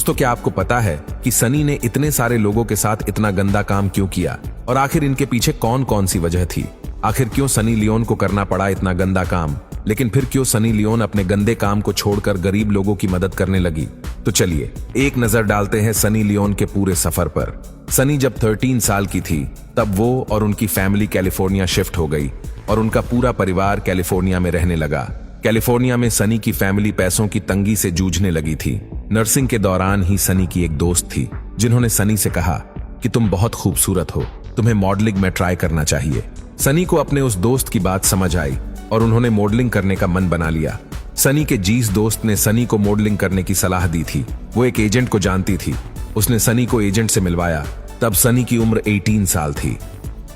दोस्तों, क्या आपको पता है कि सनी ने इतने सारे लोगों के साथ इतना गंदा काम क्यों किया और आखिर इनके पीछे कौन कौन सी वजह थी? आखिर क्यों सनी लियोन को करना पड़ा इतना गंदा काम? लेकिन फिर क्यों सनी लियोन अपने गंदे काम को छोड़कर गरीब लोगों की मदद करने लगी? तो चलिए एक नजर डालते हैं सनी लियोन के पूरे सफर पर। सनी जब 13 साल की थी तब वो और उनकी फैमिली कैलिफोर्निया शिफ्ट हो गई और उनका पूरा परिवार कैलिफोर्निया में रहने लगा। कैलिफोर्निया में सनी की फैमिली पैसों की तंगी से जूझने लगी थी। नर्सिंग के दौरान ही सनी की एक दोस्त थी जिन्होंने सनी से कहा कि तुम बहुत खूबसूरत हो, तुम्हें मॉडलिंग में ट्राई करना चाहिए। सनी को अपने उस दोस्त की बात समझ आई और उन्होंने मॉडलिंग करने का मन बना लिया। सनी के जीस दोस्त ने सनी को मॉडलिंग करने की सलाह दी थी। वो एक एजेंट को जानती थी। उसने सनी को एजेंट से मिलवाया। तब सनी की उम्र 18 साल थी।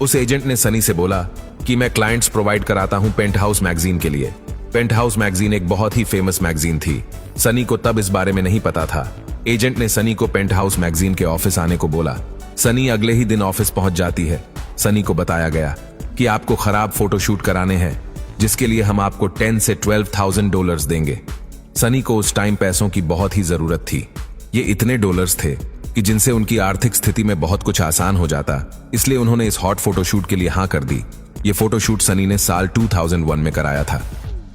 उस एजेंट ने सनी से बोला कि मैं क्लाइंट्स प्रोवाइड कराता हूं पेंटहाउस मैगजीन के लिए। पेंटहाउस मैगजीन एक बहुत ही फेमस मैगजीन थी। सनी को तब इस बारे में नहीं पता था। एजेंट ने सनी को पेंटहाउस मैगजीन के ऑफिस आने को बोला। सनी अगले ही दिन ऑफिस पहुंच जाती है। सनी को बताया गया कि आपको खराब फोटोशूट कराने हैं, जिसके लिए हम आपको 10 से 12,000 डॉलर्स देंगे। सनी को उस टाइम पैसों की बहुत ही जरूरत थी। ये इतने डॉलर्स थे कि जिनसे उनकी आर्थिक स्थिति में बहुत कुछ आसान हो जाता, इसलिए उन्होंने इस हॉट फोटोशूट के लिए हाँ कर दी। ये फोटोशूट सनी ने साल 2001 में कराया था।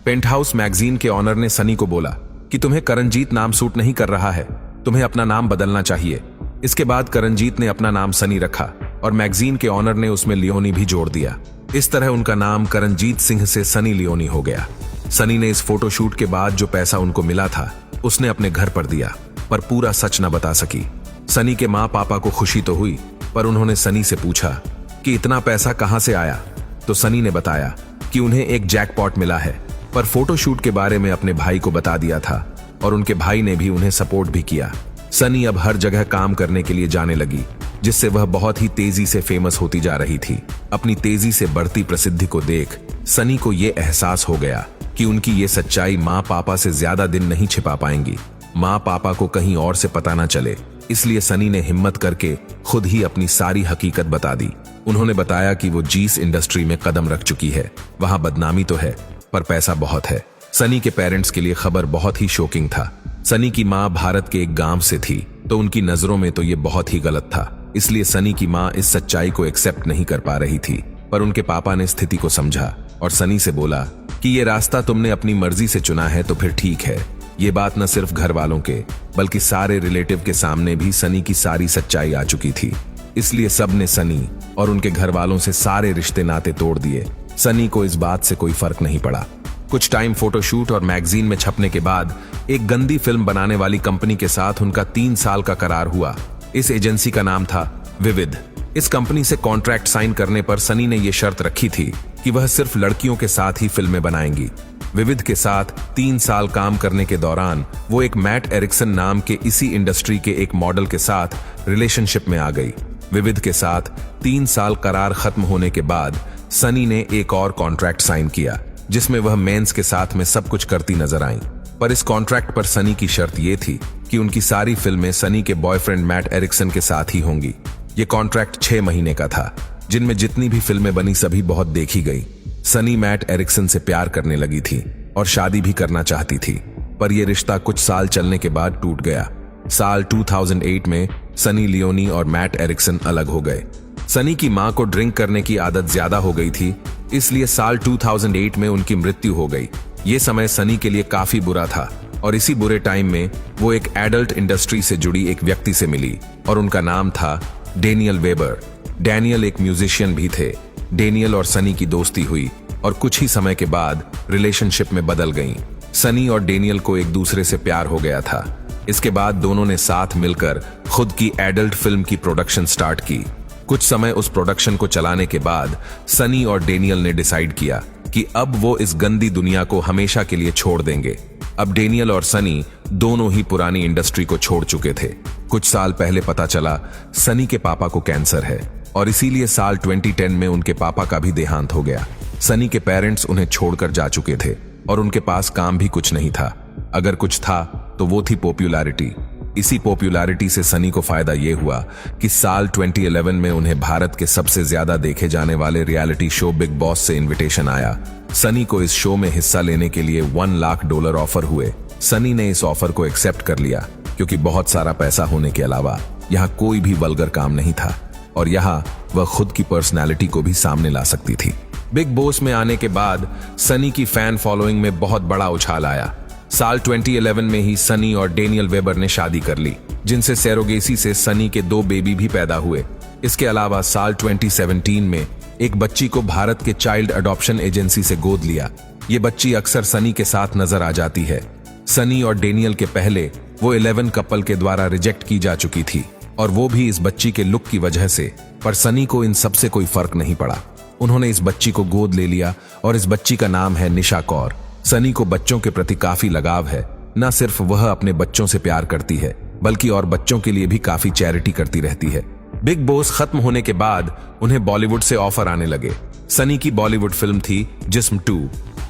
पेंटहाउस मैगजीन के ऑनर ने सनी को बोला कि तुम्हें करणजीत नाम सूट नहीं कर रहा है, तुम्हें अपना नाम बदलना चाहिए। इसके बाद करणजीत ने अपना नाम सनी रखा और मैगजीन के ऑनर ने उसमें लियोनी भी जोड़ दिया। इस तरह उनका नाम करणजीत सिंह से सनी लियोनी हो गया। सनी ने इस फोटोशूट के बाद जो पैसा उनको मिला था उसने अपने घर पर दिया, पर पूरा सच न बता सकी। सनी के माँ पापा को खुशी तो हुई, पर उन्होंने सनी से पूछा कि इतना पैसा कहां से आया? तो सनी ने बताया कि उन्हें एक जैकपॉट मिला है, पर फोटोशूट के बारे में अपने भाई को बता दिया था और उनके भाई ने भी उन्हें सपोर्ट भी किया। सनी अब हर जगह काम करने के लिए जाने लगी, जिससे वह बहुत ही तेजी से फेमस होती जा रही थी। अपनी तेजी से बढ़ती प्रसिद्धि को देख सनी को यह एहसास हो गया कि उनकी ये सच्चाई माँ पापा से ज्यादा दिन नहीं छिपा पाएंगी। माँ पापा को कहीं और से पता न चले, इसलिए सनी ने हिम्मत करके खुद ही अपनी सारी हकीकत बता दी। उन्होंने बताया कि वो जीस इंडस्ट्री में कदम रख चुकी है। वहां बदनामी तो है, पर पैसा बहुत है। सनी के पेरेंट्स के लिए खबर बहुत ही शॉकिंग था। सनी की माँ भारत के एक गांव से थी, तो उनकी नजरों में तो ये बहुत ही गलत था। इसलिए सनी की माँ इस सच्चाई को एक्सेप्ट नहीं कर पा रही थी, पर उनके पापा ने स्थिति को समझा और सनी से बोला कि ये रास्ता तुमने अपनी मर्जी से चुना है तो फिर ठीक है। ये बात न सिर्फ घर वालों के बल्कि सारे रिलेटिव के सामने भी सनी की सारी सच्चाई आ चुकी थी। इसलिए सब ने सनी और उनके घर वालों से सारे रिश्ते नाते तोड़ दिए। सनी को इस बात से कोई फर्क नहीं पड़ा। कुछ टाइम फोटोशूट और मैगजीन में छपने के बाद एक गंदी फिल्म बनाने वाली कंपनी के साथ उनका 3 साल का करार हुआ। इस एजेंसी का नाम था विविध। इस कंपनी से कॉन्ट्रैक्ट साइन करने पर सनी ने यह शर्त रखी थी कि वह सिर्फ लड़कियों के साथ ही फिल्में बनाएंगी। विविध के साथ 3 साल काम करने के दौरान वो एक मैट एरिक्सन नाम के इसी इंडस्ट्री के एक मॉडल के साथ रिलेशनशिप में आ गई। विविध के साथ 3 साल करार खत्म होने के बाद सनी ने एक और कॉन्ट्रैक्ट साइन किया, जिसमें वह मेंस के साथ में सब कुछ करती नजर आईं। पर इस कॉन्ट्रैक्ट पर सनी की शर्त यह थी कि उनकी सारी फिल्में सनी के बॉयफ्रेंड मैट एरिक्सन के साथ ही होंगी। ये कॉन्ट्रैक्ट 6 महीने का था, जिनमें जितनी भी फिल्में बनी सभी बहुत देखी गई। सनी मैट एरिक्सन से प्यार करने लगी थी और शादी भी करना चाहती थी, पर यह रिश्ता कुछ साल चलने के बाद टूट गया। साल 2008 में सनी लियोनी और मैट एरिक्सन अलग हो गए। सनी की मां को ड्रिंक करने की आदत ज्यादा हो गई थी, इसलिए साल 2008 में उनकी मृत्यु हो गई। ये समय सनी के लिए काफी बुरा था और इसी बुरे टाइम में वो एक एडल्ट इंडस्ट्री से जुड़ी एक व्यक्ति से मिली और उनका नाम था डेनियल वेबर। डैनियल एक म्यूजिशियन भी थे। डेनियल और सनी की दोस्ती हुई और कुछ ही समय के बाद रिलेशनशिप में बदल गई। सनी और डेनियल को एक दूसरे से प्यार हो गया था। इसके बाद दोनों ने साथ मिलकर खुद की एडल्ट फिल्म की प्रोडक्शन स्टार्ट की। कुछ समय उस प्रोडक्शन को चलाने के बाद सनी और डेनियल ने डिसाइड किया कि अब वो इस गंदी दुनिया को हमेशा के लिए छोड़ देंगे। अब डेनियल और सनी दोनों ही पुरानी इंडस्ट्री को छोड़ चुके थे। कुछ साल पहले पता चला सनी के पापा को कैंसर है और इसीलिए साल 2010 में उनके पापा का भी देहांत हो गया। सनी के पेरेंट्स उन्हें छोड़कर जा चुके थे और उनके पास काम भी कुछ नहीं था। अगर कुछ था तो वो थी पॉपुलैरिटी। इसी पॉपुलैरिटी से सनी को फायदा यह हुआ कि साल 2011 में उन्हें भारत के सबसे ज्यादा देखे जाने वाले रियलिटी शो बिग बॉस से इनविटेशन आया। सनी को इस शो में हिस्सा लेने के लिए $1 लाख ऑफर हुए। सनी ने इस ऑफर को एक्सेप्ट कर लिया। क्योंकि बहुत सारा पैसा होने के अलावा यहाँ कोई भी वल्गर काम नहीं था और यहाँ वह खुद की पर्सनैलिटी को भी सामने ला सकती थी। बिग बॉस में आने के बाद सनी की फैन फॉलोइंग में बहुत बड़ा उछाल आया। साल 2011 में ही सनी और डेनियल वेबर ने शादी कर ली, जिनसे सैरोगेसी से सनी के 2 बेबी भी पैदा हुए। इसके अलावा साल 2017 में एक बच्ची को भारत के चाइल्ड अडॉप्शन एजेंसी से गोद लिया। ये बच्ची अक्सर सनी के साथ नजर आ जाती है। सनी और डेनियल के पहले वो 11 कपल के द्वारा रिजेक्ट की जा चुकी थी और वो भी इस बच्ची के लुक की वजह से, पर सनी को इन सबसे कोई फर्क नहीं पड़ा। उन्होंने इस बच्ची को गोद ले लिया और इस बच्ची का नाम है निशा कौर। सनी को बच्चों के प्रति काफी लगाव है। न सिर्फ वह अपने बच्चों से प्यार करती है, बल्कि और बच्चों के लिए भी काफी चैरिटी करती रहती है। बिग बॉस खत्म होने के बाद उन्हें बॉलीवुड से ऑफर आने लगे। सनी की बॉलीवुड फिल्म थी जिस्म 2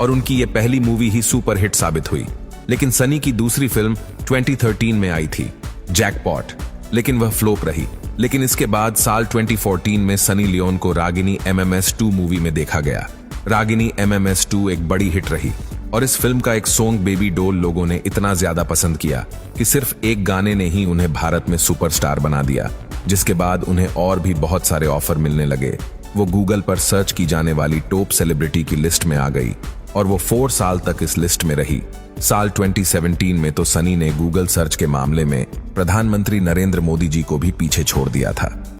और उनकी ये पहली मूवी ही सुपर हिट साबित हुई। लेकिन सनी की दूसरी फिल्म 2013 में आई थी, जैकपॉट, लेकिन वह फ्लॉप रही। लेकिन इसके बाद साल 2014 में सनी लियोन को रागिनी MMS 2 मूवी में देखा गया। रागिनी MMS 2 एक बड़ी हिट रही और इस फिल्म का एक सॉन्ग बेबी डॉल लोगों ने इतना ज्यादा पसंद किया कि सिर्फ एक गाने ने ही उन्हें भारत में सुपरस्टार बना दिया, जिसके बाद उन्हें और भी बहुत सारे ऑफर मिलने लगे। वो गूगल पर सर्च की जाने वाली टॉप सेलिब्रिटी की लिस्ट में आ गई और वो 4 साल तक इस लिस्ट में रही। साल 2017 में तो सनी ने गूगल सर्च के मामले में प्रधानमंत्री नरेंद्र मोदी जी को भी पीछे छोड़ दिया था।